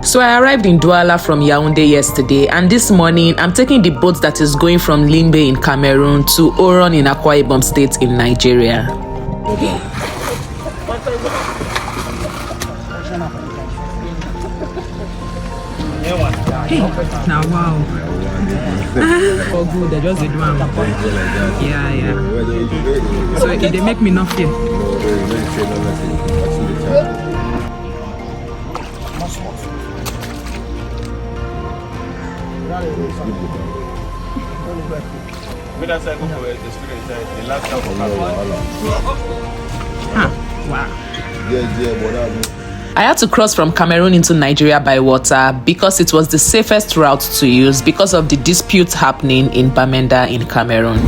So I arrived in Douala from Yaoundé yesterday, and this morning I'm taking the boat that is going from Limbe in Cameroon to Oron in Akwa Ibom State in Nigeria. Now wow. For good, I just did one. Yeah. So they make me not feel. Wow. I had to cross from Cameroon into Nigeria by water because it was the safest route to use because of the disputes happening in Bamenda in Cameroon.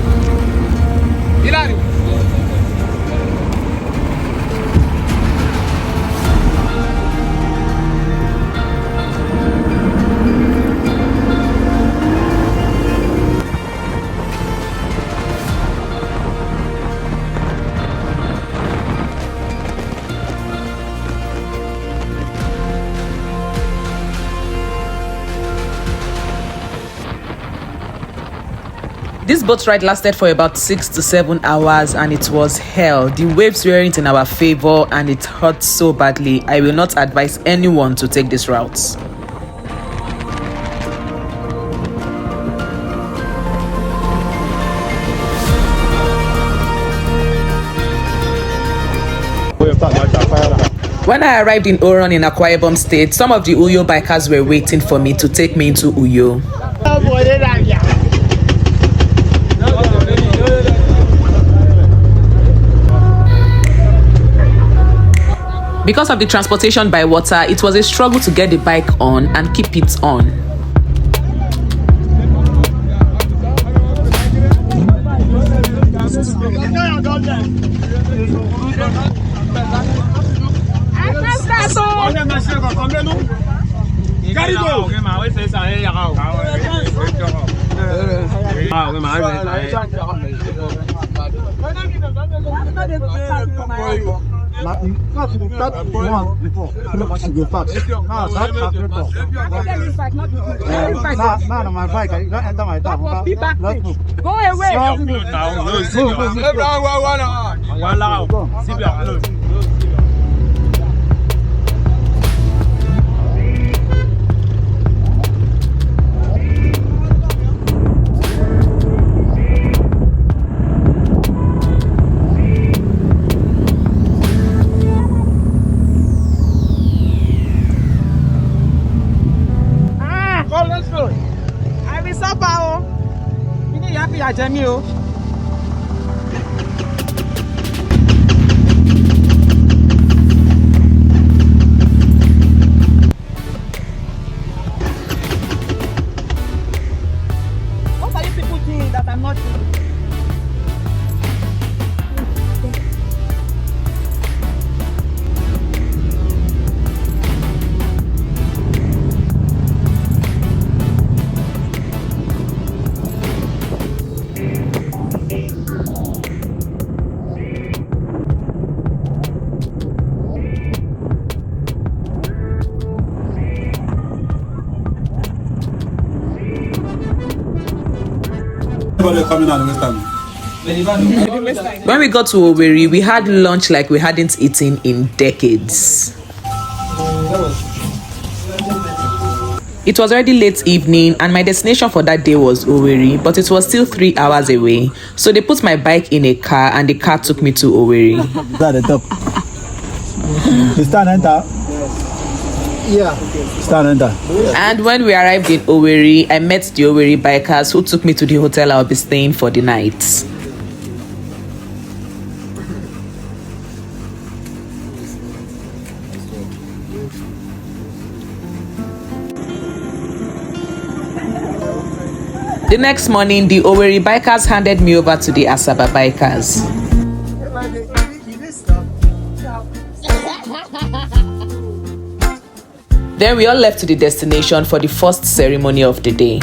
This boat ride lasted for about 6 to 7 hours and it was hell. The waves weren't in our favor and it hurt so badly. I will not advise anyone to take this route. When I arrived in Oron in Akwa Ibom State, some of the Uyo bikers were waiting for me to take me into Uyo. Because of the transportation by water, it was a struggle to get the bike on and keep it on. What are you people doing that I'm not doing? When we got to Owerri, we had lunch like we hadn't eaten in decades. It was already late evening and my destination for that day was Owerri, but it was still 3 hours away. So they put my bike in a car and the car took me to Owerri. At the top. Stand enter. Yeah. Stand enter. And when we arrived in Owerri, I met the Owerri bikers who took me to the hotel I'll be staying for the night. The next morning, the Owerri bikers handed me over to the Asaba bikers. Then we all left to the destination for the first ceremony of the day.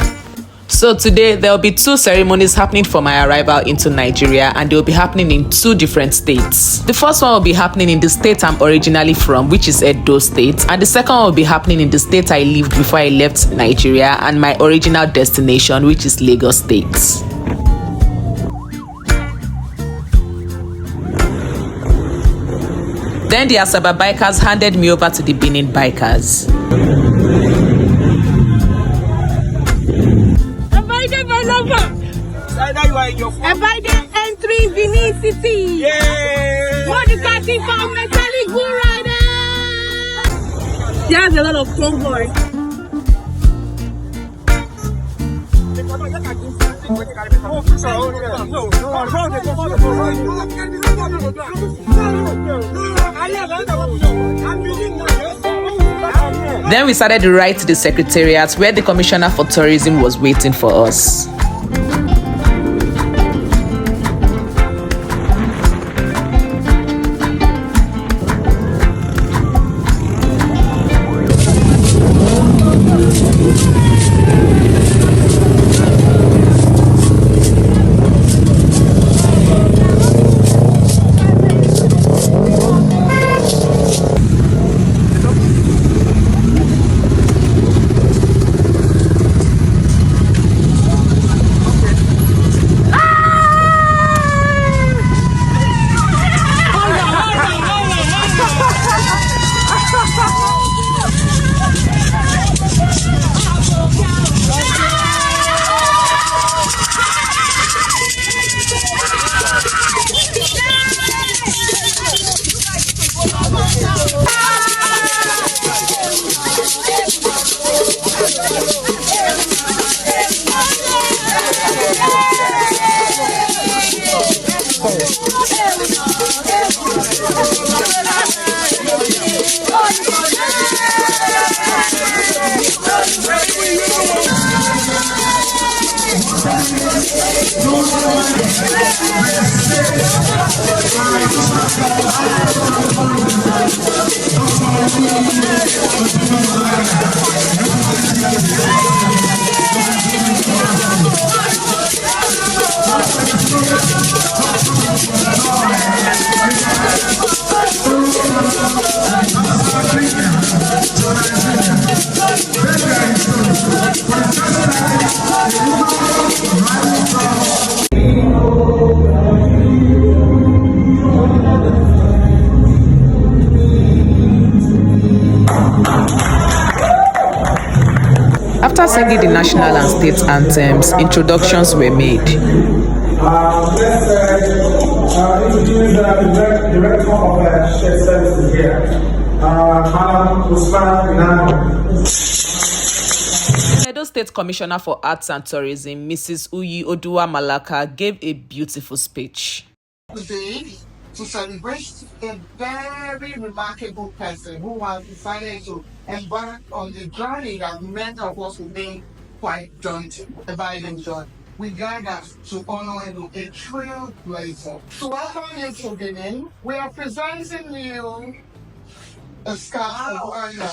So today there will be 2 ceremonies happening for my arrival into Nigeria, and they will be happening in 2 different states. The first one will be happening in the state I'm originally from, which is Edo State, and the second one will be happening in the state I lived before I left Nigeria and my original destination, which is Lagos State. Then the Asaba bikers handed me over to the Benin bikers. Ebaide, my lover. Ebaide entering Benin City. Yeah. What is that thing for metallic bull rider? There's a lot of convoy. Then we started the ride to the secretariat where the commissioner for tourism was waiting for us. After singing the national and state anthems, introductions were made. Let's introduce the director of shared services here, Madam Usman. Edo State Commissioner for Arts and Tourism, Mrs. Uyi Oduwa Malaka, gave a beautiful speech. Today, to celebrate a very remarkable person who has decided to embark on the journey that many of us will be quite daunting. Ebaide John, we gather to honor him with a trailblazer. To welcome you to Benin, we are presenting you a scarf of honor.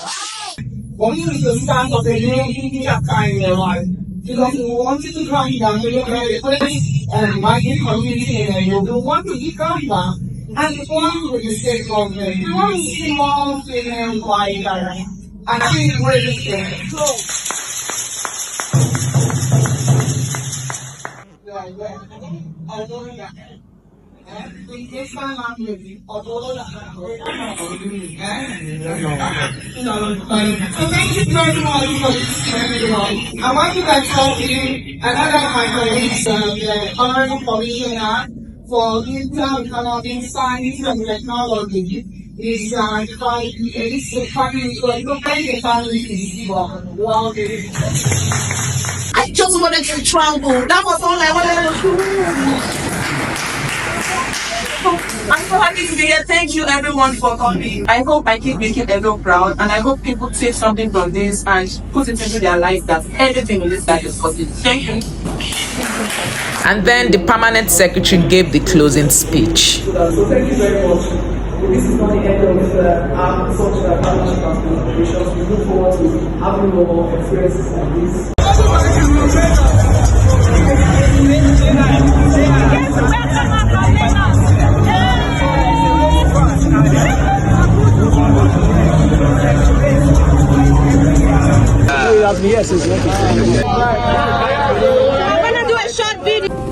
For me, it's the start of a new chapter in their life. Because we wanted to come down to look at the place and migrant community in area. We want to become back and reform with the state government. We want to see more female fighters and see great things. I know that. We just find out maybe, although so thank you very much for this everyone. I want to thank you another of my colleagues, the Honorable Commissioner for Economic Science and Technology. Is the family, so I don't think the family is well. I just wanted to travel. That was all I wanted to do. I'm so happy to be here. Thank you everyone for coming. I hope I keep making Edo proud, and I hope people take something from this and put it into their life that everything in this life is possible. Thank you. And then the permanent secretary gave the closing speech. So thank you very much. This is not the end of such partnership and collaborations. We look forward to having more experiences like this.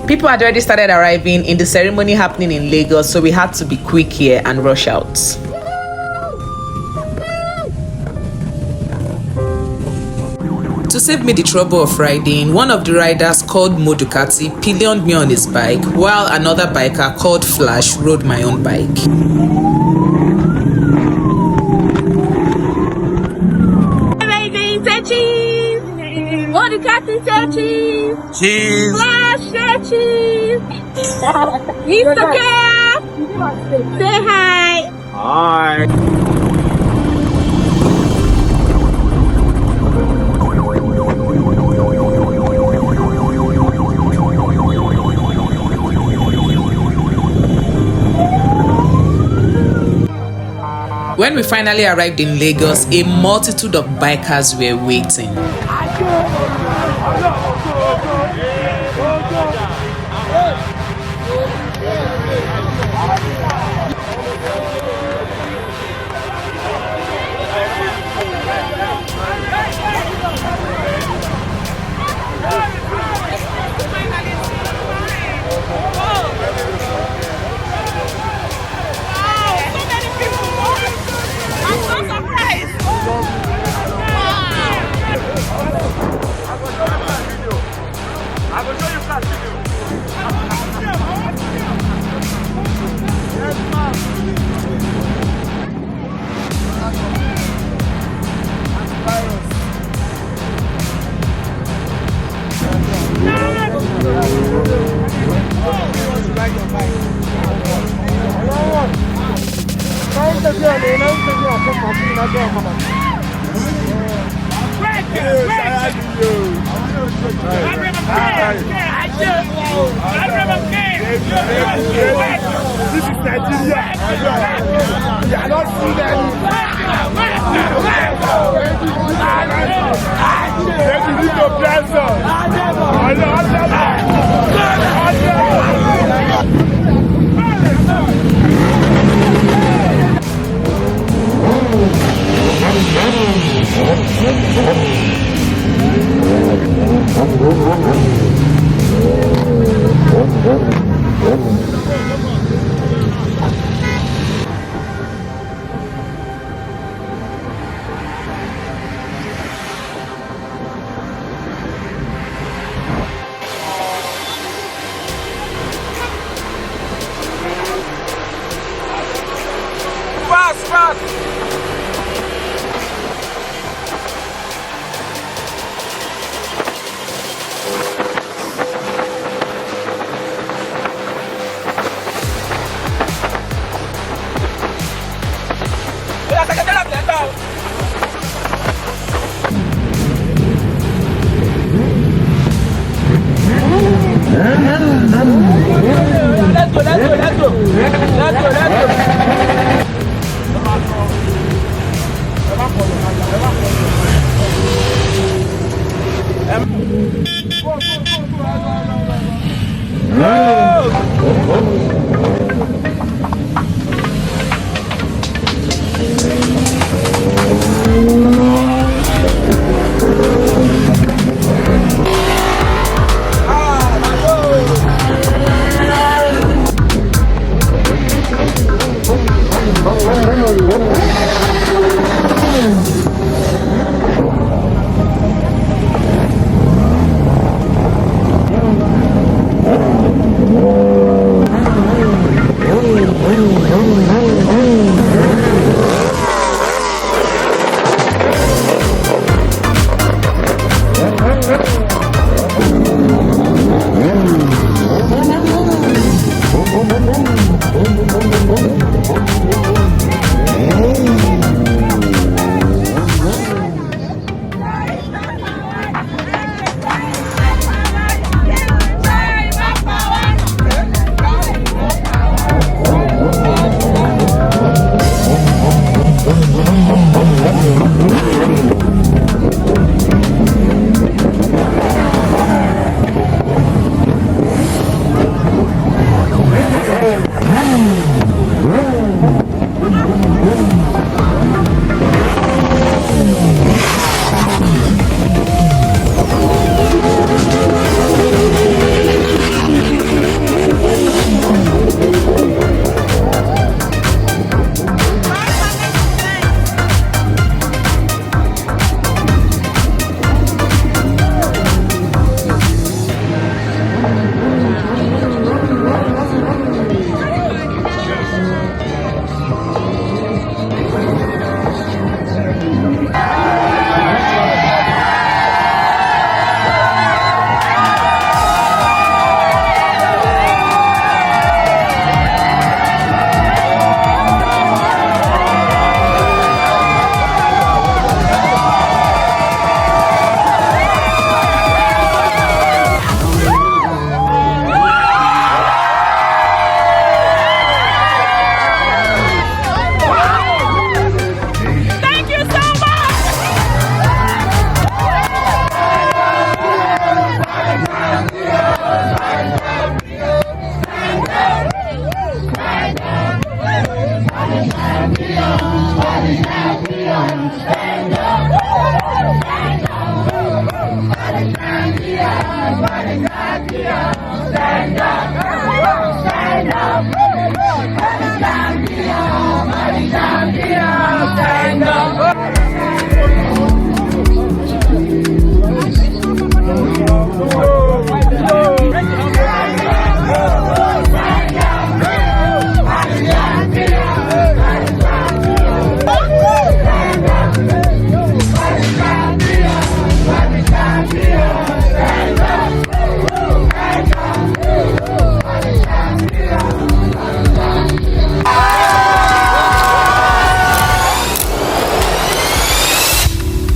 People had already started arriving in the ceremony happening in Lagos, so we had to be quick here and rush out. To save me the trouble of riding, one of the riders called Modukati pillioned me on his bike, while another biker called Flash rode my own bike. Cheese. Flash, cheese. Mr. Care. Say hi. Hi. When we finally arrived in Lagos, a multitude of bikers were waiting. This is Nigeria. You are not seeing any. You need to bless Fast. Let's go.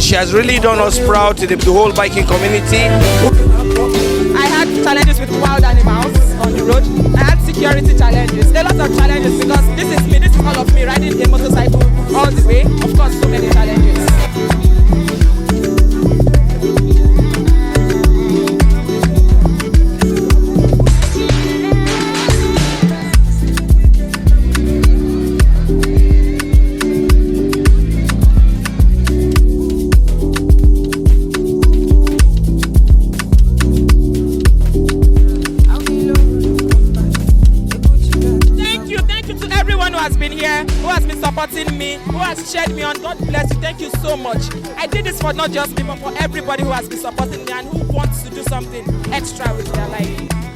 She has really done us proud to the whole biking community. I had challenges with wild animals on the road. I had security challenges. A lot of challenges because this is me, this is all of me riding a motorcycle all the way. Of course, so many challenges. Who has been supporting me, who has cheered me on. God bless you. Thank you so much. I did this for not just me, but for everybody who has been supporting me and who wants to do something extra with their life.